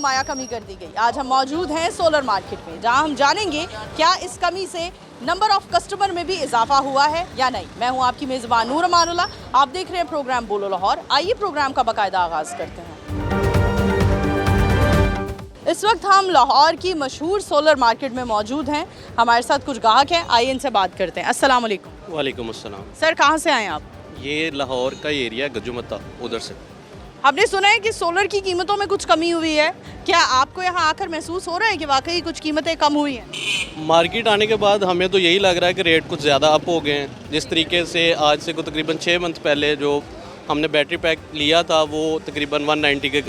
नुमाया कमी कर दी गई। आज हम मौजूद हैं सोलर मार्केट में, जहां हम जानेंगे क्या इस कमी से नंबर ऑफ कस्टमर में भी इजाफा हुआ है या नहीं। मैं हूं आपकी मेज़बान नूर अमानुल्लाह, आप देख रहे हैं प्रोग्राम बोलो लाहौर। आइए प्रोग्राम का बाकायदा आगाज़ करते हैं। इस वक्त हम लाहौर की मशहूर सोलर मार्केट में मौजूद हैं। हमारे साथ कुछ ग्राहक हैं, आइए इनसे बात करते हैं। अस्सलाम वालेकुम। वालेकुम अस्सलाम। सर कहाँ से आए आप? ये लाहौर का एरिया गजुमता, उधर से। हमने सुना है कि सोलर की कीमतों में कुछ कमी हुई है, क्या आपको यहाँ आकर महसूस हो रहा है कि वाकई कुछ कीमतें कम हुई हैं? मार्केट आने के बाद हमें तो यही लग रहा है कि रेट कुछ ज़्यादा अप हो गए हैं। जिस तरीके से आज से को तकरीबन 6 मंथ पहले जो हमने बैटरी पैक लिया था वो तकरीबन 190 के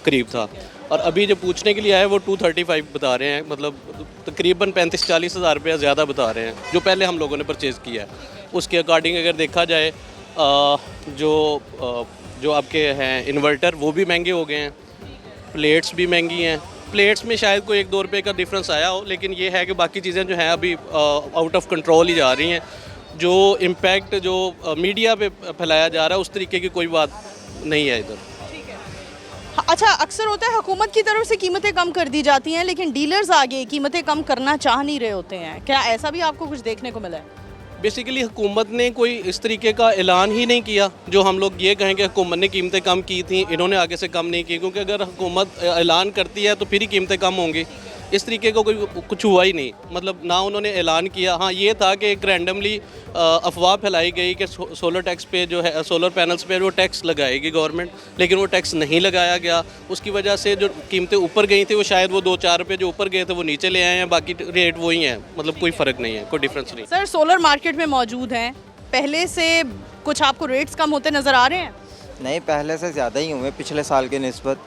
करीब था, और अभी जो पूछने के लिए आए वो 235 बता रहे हैं, मतलब तकरीबन 35-40 हज़ार रुपया ज़्यादा बता रहे हैं जो पहले हम लोगों ने परचेज़ किया है। उसके अकॉर्डिंग अगर देखा जाए जो आपके हैं इन्वर्टर वो भी महंगे हो गए हैं, प्लेट्स भी महंगी हैं। प्लेट्स में शायद कोई 1-2 रुपये का डिफरेंस आया हो, लेकिन ये है कि बाकी चीज़ें जो हैं अभी आउट ऑफ कंट्रोल ही जा रही हैं। जो इम्पैक्ट जो मीडिया पे फैलाया जा रहा है उस तरीके की कोई बात नहीं है इधर। अच्छा, अक्सर होता है हुकूमत की तरफ से कीमतें कम कर दी जाती हैं, लेकिन डीलर्स आगे कीमतें कम करना चाह नहीं रहे होते हैं। क्या ऐसा भी आपको कुछ देखने को मिला है? बेसिकली हुकूमत ने कोई इस तरीके का ऐलान ही नहीं किया जो हम लोग ये कहें कि हुकूमत ने कीमतें कम की थी, इन्होंने आगे से कम नहीं की, क्योंकि अगर हुकूमत ऐलान करती है तो फिर ही कीमतें कम होंगी। इस तरीके का कोई कुछ हुआ ही नहीं, मतलब ना उन्होंने ऐलान किया। हाँ, ये था कि एक रैंडमली अफवाह फैलाई गई कि सोलर टैक्स पे जो है, सोलर पैनल्स पे वो टैक्स लगाएगी गवर्नमेंट, लेकिन वो टैक्स नहीं लगाया गया। उसकी वजह से जो कीमतें ऊपर गई थी वो शायद वो 2-4 रुपये जो ऊपर गए थे वो नीचे ले आए हैं, बाकी रेट वही हैं, मतलब कोई फ़र्क नहीं है, कोई डिफरेंस नहीं। सर सोलर मार्केट में मौजूद हैं, पहले से कुछ आपको रेट्स कम होते नज़र आ रहे हैं? नहीं, पहले से ज़्यादा ही हुए पिछले साल की निस्बत।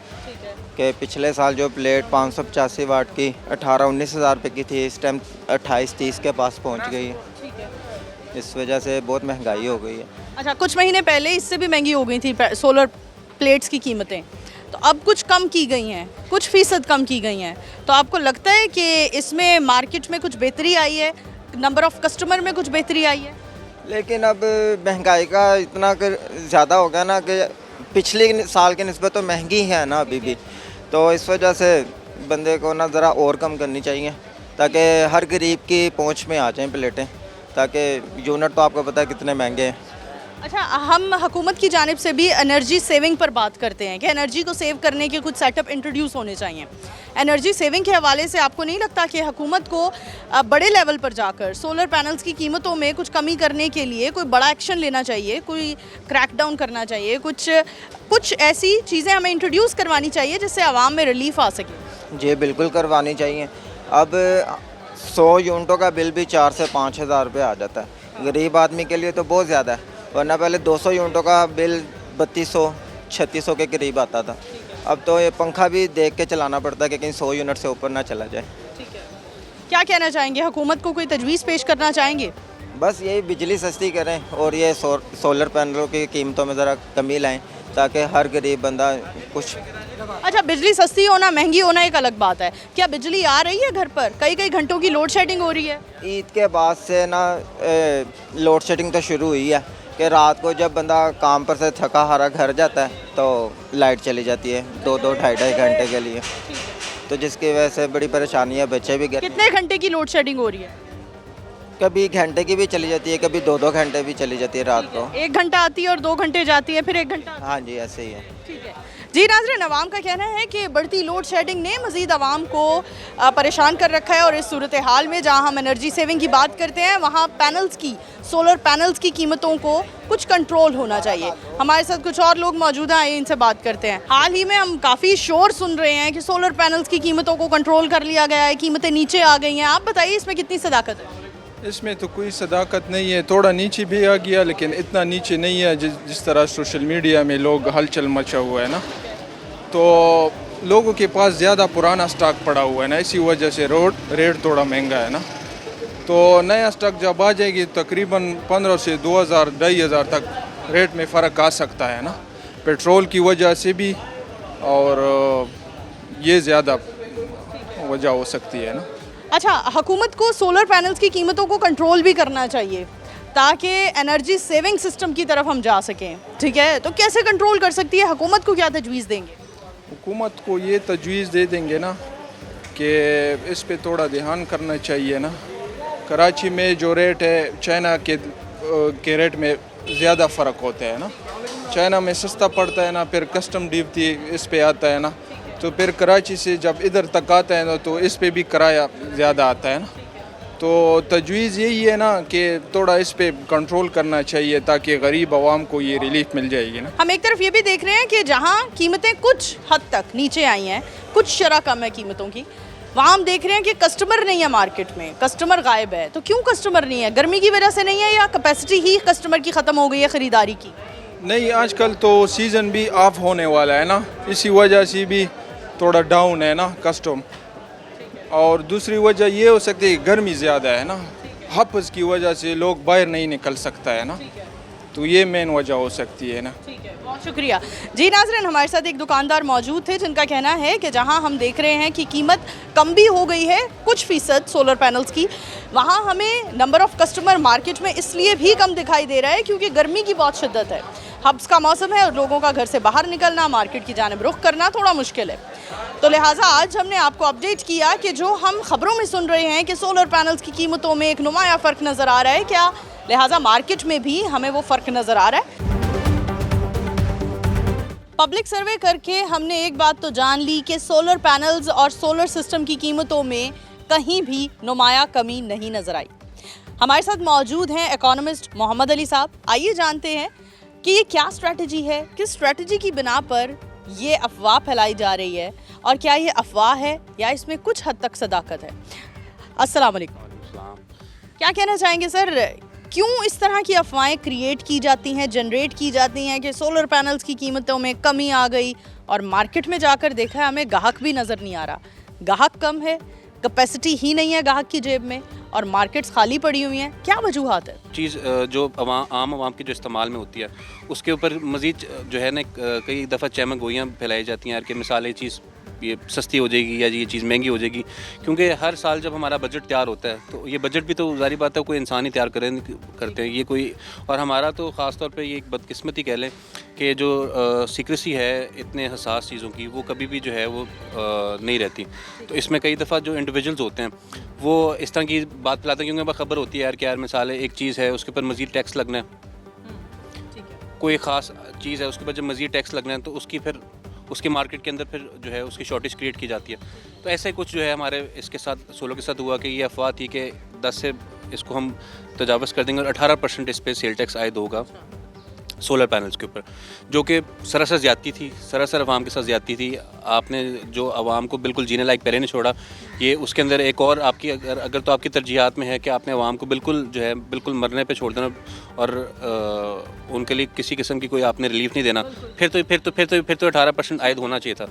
कि पिछले साल जो प्लेट 585 वाट की 18-19 हज़ार रुपये की थी, इस टाइम 28-30 के पास पहुंच गई है। इस वजह से बहुत महंगाई हो गई है। अच्छा, कुछ महीने पहले इससे भी महंगी हो गई थी सोलर प्लेट्स की कीमतें, तो अब कुछ कम की गई हैं, कुछ फ़ीसद कम की गई हैं। तो आपको लगता है कि इसमें मार्केट में कुछ बेहतरी आई है, नंबर ऑफ़ कस्टमर में कुछ बेहतरी आई है? लेकिन अब महंगाई का इतना ज़्यादा हो गया ना कि पिछले साल की निस्बत तो महंगी है ना अभी भी, तो इस वजह से बंदे को ना ज़रा और कम करनी चाहिए ताकि हर गरीब की पहुंच में आ जाएं प्लेटें, ताकि यूनिट तो आपको पता है कितने महंगे हैं। अच्छा, हम हुकूमत की जानिब से भी एनर्जी सेविंग पर बात करते हैं कि एनर्जी को सेव करने के कुछ सेटअप इंट्रोड्यूस होने चाहिए। एनर्जी सेविंग के हवाले से आपको नहीं लगता कि हुकूमत को बड़े लेवल पर जाकर सोलर पैनल्स की कीमतों में कुछ कमी करने के लिए कोई बड़ा एक्शन लेना चाहिए, कोई क्रैकडाउन करना चाहिए, कुछ ऐसी चीज़ें हमें इंट्रोड्यूस करवानी चाहिए जिससे आवाम में रिलीफ आ सके? जी बिल्कुल करवानी चाहिए। अब 100 यूनिटों का बिल भी 4 से 5 हज़ार रुपये आ जाता है, गरीब आदमी के लिए तो बहुत ज़्यादा है, वरना पहले 200 यूनिटों का बिल 3200-3600 के करीब आता था। अब तो ये पंखा भी देख के चलाना पड़ता है कि कहीं 100 यूनिट से ऊपर ना चला जाए। ठीक है, क्या कहना चाहेंगे? हुकूमत को कोई तजवीज़ पेश करना चाहेंगे? बस यही बिजली सस्ती करें और ये सोलर पैनलों की कीमतों में ज़रा कमी लाएं ताकि हर गरीब बंदा कुछ। अच्छा, बिजली सस्ती होना महंगी होना एक अलग बात है, क्या बिजली आ रही है घर पर? कई घंटों की लोड शेडिंग हो रही है। ईद के बाद से ना लोड शेडिंग तो शुरू हुई है कि रात को जब बंदा काम पर से थका हारा घर जाता है तो लाइट चली जाती है 2-2, 2.5 घंटे के लिए, तो जिसकी वजह से बड़ी परेशानी है। बच्चे भी कितने घंटे की लोड शेडिंग हो रही है? कभी घंटे की भी चली जाती है, कभी 2-2 घंटे भी चली जाती है रात को। 1 घंटा आती है और 2 घंटे जाती है, फिर 1 घंटा। हाँ जी, ऐसे ही है। ठीक है जी। नाज़रीन, अवाम का कहना है कि बढ़ती लोड शेडिंग ने मज़ीद अवाम को परेशान कर रखा है, और इस सूरत हाल में जहां हम एनर्जी सेविंग की बात करते हैं वहां सोलर पैनल्स की कीमतों को कुछ कंट्रोल होना चाहिए। हमारे साथ कुछ और लोग मौजूद हैं, आइए इनसे बात करते हैं। हाल ही में हम काफ़ी शोर सुन रहे हैं कि सोलर पैनल्स की कीमतों को कंट्रोल कर लिया गया है, कीमतें नीचे आ गई हैं। आप बताइए इसमें कितनी सदाकत है? इसमें तो कोई सदाकत नहीं है, थोड़ा नीचे भी आ गया लेकिन इतना नीचे नहीं है जिस तरह सोशल मीडिया में लोग हलचल मचा हुआ है ना, तो लोगों के पास ज़्यादा पुराना स्टॉक पड़ा हुआ है ना, इसी वजह से रेट थोड़ा महंगा है ना। तो नया स्टॉक जब आ जाएगी तकरीबन 1500 से 2000, 2500 तक रेट में फ़र्क आ सकता है ना, पेट्रोल की वजह से भी, और ये ज़्यादा वजह हो सकती है ना। अच्छा, हुकूमत को सोलर पैनल्स की कीमतों को कंट्रोल भी करना चाहिए ताकि एनर्जी सेविंग सिस्टम की तरफ हम जा सकें, ठीक है? तो कैसे कंट्रोल कर सकती है हुकूमत को, क्या तजवीज़ देंगे? हुकूमत को ये तजवीज़ दे देंगे ना कि इस पे थोड़ा ध्यान करना चाहिए ना। कराची में जो रेट है चाइना के रेट में ज़्यादा फ़र्क होता है ना। चाइना में सस्ता पड़ता है ना, फिर कस्टम ड्यूटी इस पे आता है ना, तो फिर कराची से जब इधर तक आता है ना तो इस पे भी किराया ज़्यादा आता है ना। तो तजवीज़ यही है ना कि थोड़ा इस पे कंट्रोल करना चाहिए ताकि गरीब आवाम को ये रिलीफ मिल जाएगी ना। हम एक तरफ ये भी देख रहे हैं कि जहाँ कीमतें कुछ हद तक नीचे आई हैं, कुछ शरह कम है कीमतों की, वहाँ हम देख रहे हैं कि कस्टमर नहीं है मार्केट में, कस्टमर गायब है। तो क्यों कस्टमर नहीं है? गर्मी की वजह से नहीं है या कैपेसिटी ही कस्टमर की ख़त्म हो गई है ख़रीदारी की? नहीं, आजकल तो सीज़न भी ऑफ होने वाला है ना, इसी वजह से भी थोड़ा डाउन है ना कस्टम। और दूसरी वजह ये हो सकती है गर्मी ज़्यादा है ना, हफ्ज़ की वजह से लोग बाहर नहीं निकल सकता है ना, तो ये मेन वजह हो सकती है ना। ठीक है, बहुत शुक्रिया जी। नाज़रीन, हमारे साथ एक दुकानदार मौजूद थे जिनका कहना है कि जहां हम देख रहे हैं कि कीमत कम भी हो गई है कुछ फ़ीसद सोलर पैनल्स की, वहां हमें नंबर ऑफ़ कस्टमर मार्केट में इसलिए भी कम दिखाई दे रहा है क्योंकि गर्मी की बहुत शिद्दत है, हब्स का मौसम है और लोगों का घर से बाहर निकलना, मार्केट की जानिब रुख करना थोड़ा मुश्किल है। तो लिहाजा आज हमने आपको अपडेट किया कि जो हम खबरों में सुन रहे हैं कि सोलर पैनल्स की कीमतों में एक नुमाया फ़र्क नज़र आ रहा है, क्या लिहाजा मार्केट में भी हमें वो फ़र्क नज़र आ रहा है। पब्लिक सर्वे करके हमने एक बात तो जान ली कि सोलर पैनल्स और सोलर सिस्टम की कीमतों में कहीं भी नुमाया कमी नहीं नज़र आई। हमारे साथ मौजूद हैं इकोनॉमिस्ट मोहम्मद अली साहब। आइए जानते हैं कि ये क्या स्ट्रैटेजी है, किस स्ट्रैटेजी की बिना पर ये अफवाह फैलाई जा रही है और क्या ये अफवाह है या इसमें कुछ हद तक सदाकत है। अस्सलाम वालेकुम। क्या कहना चाहेंगे सर, क्यों इस तरह की अफवाहें क्रिएट की जाती हैं, जनरेट की जाती हैं कि सोलर पैनल्स की कीमतों में कमी आ गई और मार्केट में जाकर देखा है हमें ग्राहक भी नज़र नहीं आ रहा, ग्राहक कम है, कैपेसिटी ही नहीं है ग्राहक की जेब में और मार्केट्स खाली पड़ी हुई हैं, क्या वजूहात है? चीज़ जो आम आवाम की जो इस्तेमाल में होती है उसके ऊपर मज़ीद जो है ना कई दफ़ा चहम गोइयाँ फैलाई जाती हैं यार कि मिसाल ये चीज़ ये सस्ती हो जाएगी या ये चीज़ महंगी हो जाएगी, क्योंकि हर साल जब हमारा बजट तैयार होता है तो ये बजट भी तो ज़ाहिर बात है कोई इंसान ही तैयार करते हैं ये कोई, और हमारा तो ख़ास तौर पे ये एक बदकिस्मती कह लें कि जो सीक्रेसी है इतने हसास चीज़ों की वो कभी भी जो है वो नहीं रहती। तो इसमें कई दफ़ा जो इंडिविजुअल्स होते हैं वो इस तरह की बात फैलाते हैं क्योंकि खबर होती है यार कि यार मिसाल है एक चीज़ है उसके ऊपर मज़ीद टैक्स लगना है, कोई ख़ास चीज़ है उसके ऊपर जब मज़ीद टैक्स लगना है तो उसकी फिर उसके मार्केट के अंदर फिर जो है उसकी शॉर्टेज क्रिएट की जाती है। तो ऐसे कुछ जो है हमारे इसके साथ सोलर के साथ हुआ कि ये अफवाह थी कि 10 से इसको हम तजावज़ कर देंगे और 18% इस पर सेल टैक्स आयद होगा सोलर पैनल्स के ऊपर, जो कि सरासर ज़्यादती थी, सरासर अवाम के साथ ज़्यादती थी। आपने जो अवाम को बिल्कुल जीने लायक पहले नहीं छोड़ा, ये उसके अंदर एक और आपकी अगर तो आपकी तरजीहात में है कि आपने अवाम को बिल्कुल जो है बिल्कुल मरने पे छोड़ देना और उनके लिए किसी किस्म की कोई आपने रिलीफ नहीं देना, फिर तो 18% आयद होना चाहिए था।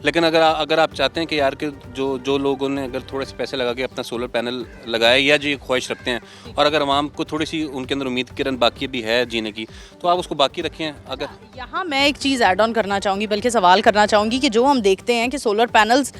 लेकिन अगर आप चाहते हैं कि यार कि जो लोगों ने अगर थोड़े से पैसे लगा के अपना सोलर पैनल लगाया या जो ये ख्वाहिश रखते हैं और अगर अवाम को थोड़ी सी उनके अंदर उम्मीद किरण बाकी भी है जीने की, तो आप उसको बाकी रखें। अगर यहाँ मैं एक चीज़ ऐड ऑन करना चाहूँगी, बल्कि सवाल करना चाहूँगी कि जो हम देखते हैं कि सोलर पैनल्स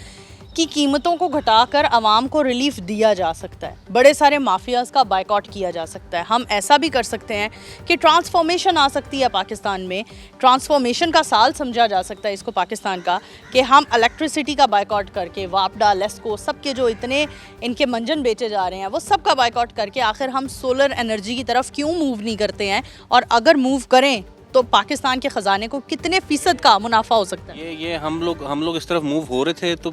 की कीमतों को घटाकर आवाम को रिलीफ दिया जा सकता है, बड़े सारे माफियाज़ का बायकॉट किया जा सकता है, हम ऐसा भी कर सकते हैं कि ट्रांसफॉर्मेशन आ सकती है पाकिस्तान में, ट्रांसफॉर्मेशन का साल समझा जा सकता है इसको पाकिस्तान का, कि हम इलेक्ट्रिसिटी का बायकॉट करके वापडा लेस्को सबके जो इतने इनके मंजन बेचे जा रहे हैं वो सब का बायकॉट करके आखिर हम सोलर एनर्जी की तरफ क्यों मूव नहीं करते हैं, और अगर मूव करें तो पाकिस्तान के ख़जाने को कितने फ़ीसद का मुनाफा हो सकता है? ये हम लोग इस तरफ मूव हो रहे थे तो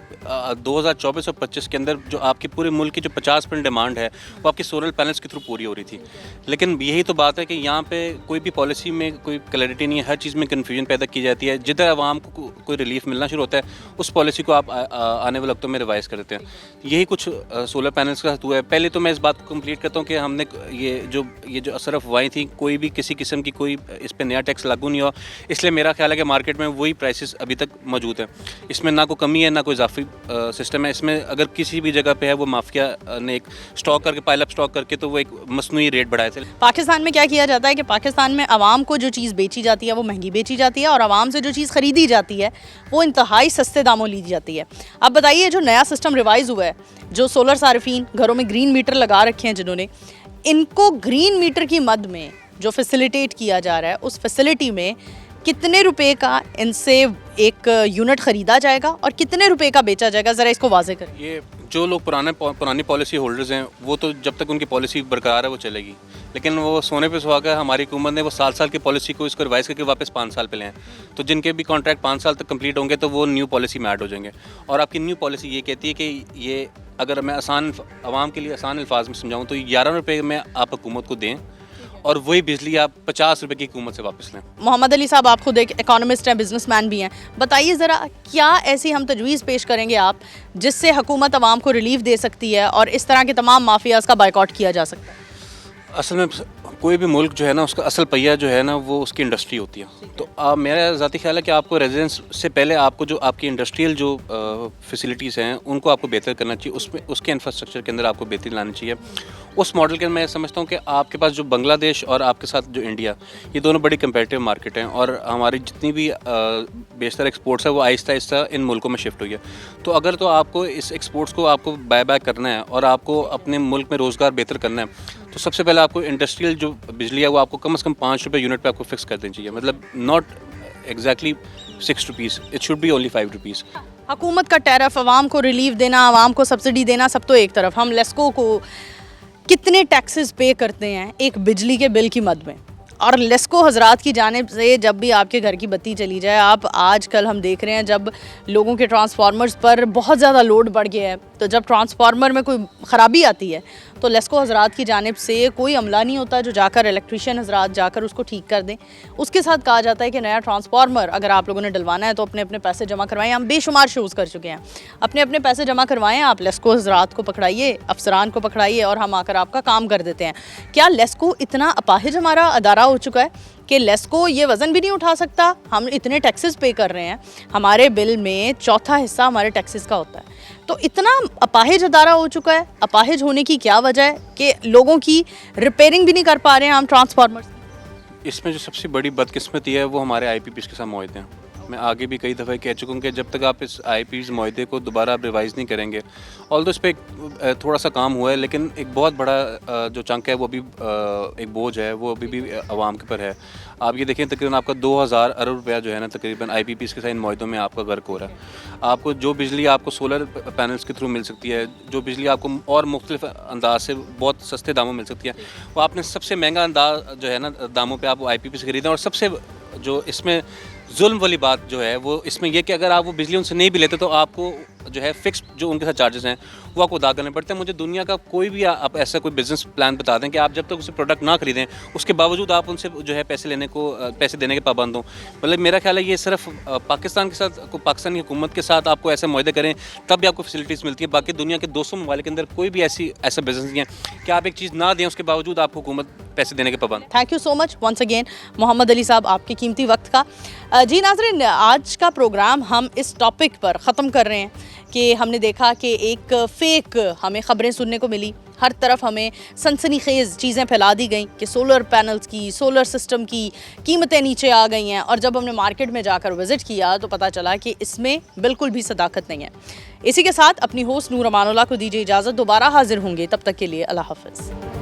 2024 और 25 के अंदर जो आपके पूरे मुल्क की जो 50% डिमांड है वो आपकी सोलर पैनल्स के थ्रू पूरी हो रही थी। लेकिन यही तो बात है कि यहाँ पे कोई भी पॉलिसी में कोई क्लैरिटी नहीं है, हर चीज़ में कन्फ्यूजन पैदा की जाती है। जिधर आवाम को कोई रिलीफ मिलना शुरू होता है उस पॉलिसी को आप आने वाले वक्तों में रिवाइज़ कर देते हैं। यही कुछ सोलर पैनल्स का हुआ है। पहले तो मैं इस बात को कम्प्लीट करता हूँ कि हमने ये जो असर अफवाहें थी, कोई भी किसी किस्म की कोई इस पर नया टैक्स लागू नहीं हुआ, इसलिए मेरा ख्याल है कि मार्केट में वही प्राइसेस अभी तक मौजूद है। इसमें ना कोई कमी है ना कोई इजाफी सिस्टम है। इसमें अगर किसी भी जगह पे है वो माफिया ने एक स्टॉक करके पाइल अप स्टॉक करके तो वो एक मसनूई रेट बढ़ाए थे। पाकिस्तान में क्या किया जाता है कि पाकिस्तान में आवाम को जो चीज़ बेची जाती है वो महंगी बेची जाती है और आवाम से जो चीज़ ख़रीदी जाती है वो इंतहाई सस्ते दामों ली जाती है। अब बताइए, जो नया सिस्टम रिवाइज़ हुआ है, जो सोलर सारिफीन घरों में ग्रीन मीटर लगा रखे हैं जिन्होंने, इनको ग्रीन मीटर की मद में जो फैसिलिटेट किया जा रहा है उस फैसिलिटी में कितने रुपए का इनसे एक यूनिट ख़रीदा जाएगा और कितने रुपए का बेचा जाएगा, ज़रा इसको वाजे करें। ये जो लोग पुरानी पॉलिसी होल्डर्स हैं वो तो जब तक उनकी पॉलिसी बरकरार है वो चलेगी, लेकिन वो सोने पे सुहागा है। हमारी हुकूमत ने वो साल की पॉलिसी को इसको रिवाइज करके वापस 5 साल पे ले आए, तो जिनके भी कॉन्ट्रैक्ट 5 साल तक कंप्लीट होंगे तो वो न्यू पॉलिसी में ऐड हो जाएंगे। और आपकी न्यू पॉलिसी ये कहती है कि ये, अगर मैं आवाम के लिए आसान अल्फाज में समझाऊँ तो 11 रुपये में आप हुकूमत को दें और वही बिजली आप 50 रुपये की हुकूमत से वापस लें। मोहम्मद अली साहब, आप खुद एक इकोनॉमिस्ट हैं, बिजनेसमैन भी हैं, बताइए ज़रा क्या ऐसी हम तजवीज़ पेश करेंगे आप जिससे हुकूमत आवाम को रिलीफ दे सकती है और इस तरह के तमाम माफियाज़ का बाइकआउट किया जा सकता है। असल में कोई भी मुल्क जो है ना उसका असल पहिया जो है ना वो उसकी इंडस्ट्री होती है। तो मेरा ज़ाती ख्याल है कि आपको रेजिडेंस से पहले आपको जो आपकी इंडस्ट्रियल जो फैसिलिटीज़ हैं उनको आपको बेहतर करना चाहिए, उसमें उसके इंफ्रास्ट्रक्चर के अंदर आपको बेहतरी लानी चाहिए। उस मॉडल के मैं समझता हूँ कि आपके पास जो बांग्लादेश और आपके साथ जो इंडिया, ये दोनों बड़ी कंपेटिटिव मार्केट हैं और हमारी जितनी भी बेशतर एक्सपोर्ट्स है वो आहिस्ता आहिस्ता इन मुल्कों में शिफ्ट हुई है। तो अगर तो आपको इस एक्सपोर्ट्स को आपको बाय बैक करना है और आपको अपने मुल्क में रोज़गार बेहतर करना है तो सबसे पहले आपको इंडस्ट्रियल जो बिजली है वो आपको कम से कम 5 रुपये यूनिट पे आपको फिक्स कर देनी चाहिए। मतलब not exactly 6 rupees, it should be only 5 rupees. हुकूमत का टैरिफ, आवाम को रिलीफ देना, आवाम को सब्सिडी देना सब तो एक तरफ, हम लेस्को को कितने टैक्सेस पे करते हैं एक बिजली के बिल की मद में, और लेस्को हजरात की जानिब से जब भी आपके घर की बत्ती चली जाए, आप आजकल हम देख रहे हैं जब लोगों के ट्रांसफार्मर्स पर बहुत ज़्यादा लोड बढ़ गया है, तो जब ट्रांसफार्मर में कोई ख़राबी आती है तो लेस्को हजरात की जानिब से कोई अमला नहीं होता जो जाकर इलेक्ट्रीशियन हजरात जाकर उसको ठीक कर दें। उसके साथ कहा जाता है कि नया ट्रांसफार्मर अगर आप लोगों ने डलवाना है तो अपने अपने पैसे जमा करवाएं। हम बेशुमार शोज़ कर चुके हैं, अपने अपने पैसे जमा करवाएं, आप लेस्को हजरात को पकड़ाइए, अफसरान को पकड़ाइए और हम आकर आपका काम कर देते हैं। क्या लेस्को इतना अपाहिज हमारा अदारा हो चुका है कि लेस्को ये वज़न भी नहीं उठा सकता? हम इतने टैक्सेस पे कर रहे हैं, हमारे बिल में चौथा हिस्सा हमारे टैक्सेस का होता है, तो इतना अपाहिज अदारा हो चुका है। अपाहिज होने की क्या वजह है कि लोगों की रिपेयरिंग भी नहीं कर पा रहे हैं हम ट्रांसफार्मर्स? इसमें जो सबसे बड़ी बदकिस्मती है वो हमारे IPPs के साथ मुआहदे हैं। मैं आगे भी कई दफ़ा कह चुका हूँ कि जब तक आप इस IPPs मुआहदे को दोबारा आप रिवाइज़ नहीं करेंगे, ऑल्दो इस पर थोड़ा सा काम हुआ है लेकिन एक बहुत बड़ा जो चंक है वो अभी एक बोझ है वो अभी भी आवाम के ऊपर है। आप ये देखें तकरीबन आपका 2000 अरब रुपया जो है ना तकरीबन IPPs के साथ इन मुआहदों में आपका वर्क हो रहा है। आपको जो बिजली आपको सोलर पैनल्स के थ्रू मिल सकती है, जो बिजली आपको और मुख्तलिफ अंदाज से बहुत सस्ते दामों मिल सकती है, वो आपने सबसे महंगा अंदाज जो है ना दामों पे आप IPP से खरीदें। और सबसे जो इसमें जुल्म वाली बात जो है वो इसमें यह कि अगर आप वो बिजली उनसे नहीं भी लेते तो आपको जो है फिक्स जो उनके साथ चार्जेस हैं वो आपको अदा करने पड़ते हैं। मुझे दुनिया का कोई भी आप ऐसा कोई बिजनेस प्लान बता दें कि आप जब तक उसे प्रोडक्ट ना खरीदें उसके बावजूद आप उनसे जो है पैसे देने के पाबंद हों। मतलब मेरा ख्याल है ये सिर्फ पाकिस्तान के साथ पाकिस्तान की हुकूमत के साथ आपको ऐसे मुआहदे करें तब भी आपको फैसिलिटीज़ मिलती है। बाकी दुनिया के 200 ममालिक के अंदर कोई भी ऐसा बिजनेस नहीं है कि आप एक चीज़ ना दें उसके बावजूद आपको हुकूमत पैसे देने के पाबंद। Thank you so much once again Mohammad Ali साहब, आपके कीमती वक्त का। जी नाज़रीन, आज का प्रोग्राम हम इस टॉपिक पर ख़त्म कर रहे हैं कि हमने देखा कि एक फ़ेक हमें ख़बरें सुनने को मिली, हर तरफ हमें सनसनीखेज़ चीज़ें फैला दी गई कि सोलर पैनल्स की, सोलर सिस्टम की कीमतें नीचे आ गई हैं, और जब हमने मार्केट में जाकर विज़िट किया तो पता चला कि इसमें बिल्कुल भी सदाकत नहीं है। इसी के साथ अपनी होस्ट नूर अमानुल्लाह को दीजिए इजाज़त, दोबारा हाजिर होंगे, तब तक के लिए अल्लाह हाफ़िज़।